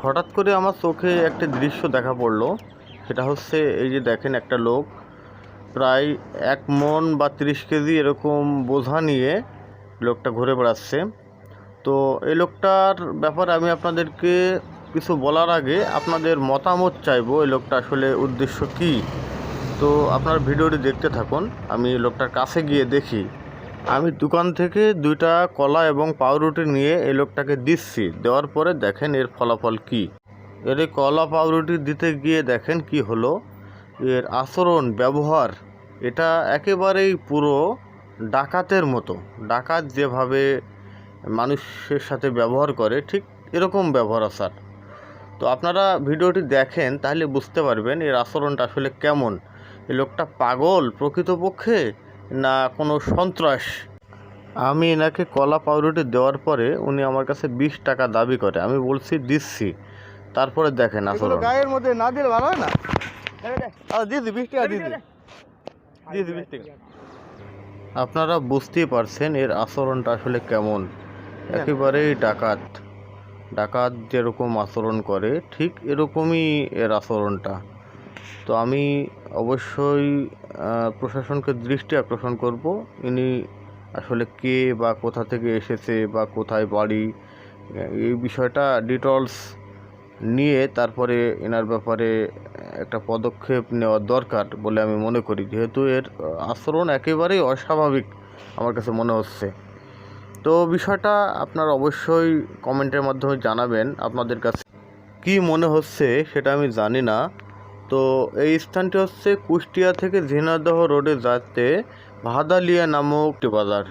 হঠাৎ করে আমার চোখে একটা দৃশ্য দেখা পড়লো। সেটা হচ্ছে এই যে দেখেন, একটা লোক প্রায় 1 মণ বা 30 কেজি এরকম বোঝা নিয়ে লোকটা ঘুরে বেড়াচ্ছে। তো এই লোকটার ব্যাপারে আমি আপনাদেরকে কিছু বলার আগে আপনাদের মতামত চাইবো, এই লোকটা আসলে উদ্দেশ্য কী। তো আপনার ভিডিওটি দেখতে থাকুন। আমি লোকটার কাছে গিয়ে দেখি, আমি দোকান থেকে 2টা কলা এবং পাউরুটি নিয়ে এই লোকটাকে দিচ্ছি। দেওয়ার পরে দেখেন এর ফলাফল কী। এর এই কলা পাউরুটি দিতে গিয়ে দেখেন কি হলো, এর আচরণ ব্যবহার এটা একেবারেই পুরো ডাকাতের মতো। ডাকাত যেভাবে মানুষের সাথে ব্যবহার করে ঠিক এরকম ব্যবহার আচার। তো আপনারা ভিডিওটি দেখেন তাহলে বুঝতে পারবেন এর আচরণটা আসলে কেমন। এই লোকটা পাগল প্রকৃতপক্ষে না কোনো সন্ত্রাস। আমি এনাকে কলা পাউরুটি দেওয়ার পরে উনি আমার কাছে 20 টাকা দাবি করে। আমি বলছি দিচ্ছি। তারপরে দেখেন আসলে গায়ের মধ্যে না দিলে ভালো হয় না। দিদি 20 টাকা দিদি 20 টাকা। আপনারা বুঝতেই পারছেন এর আচরণটা আসলে কেমন। একেবারেই ডাকাত যেরকম আচরণ করে ঠিক এরকমই এর আচরণটা। তো আমি অবশ্যই প্রশাসনকে দৃষ্টি আকর্ষণ করব, ইনি আসলে কে বা কোথা থেকে এসেছে বা কোথায় বাড়ি, এই বিষয়টা ডিটেলস নিয়ে তারপরে এনার ব্যাপারে একটা পদক্ষেপ নেওয়া দরকার বলে আমি মনে করি, যেহেতু এর আচরণ একেবারেই অস্বাভাবিক আমার কাছে মনে হচ্ছে। তো বিষয়টা আপনারা অবশ্যই কমেন্টের মাধ্যমে জানাবেন আপনাদের কাছে কি মনে হচ্ছে, সেটা আমি জানি না। তো এই স্থানটি হচ্ছে কুষ্টিয়া থেকে ঝিনাইদহ রোডে যাতে ভাদালিয়া নামক একটি বাজার।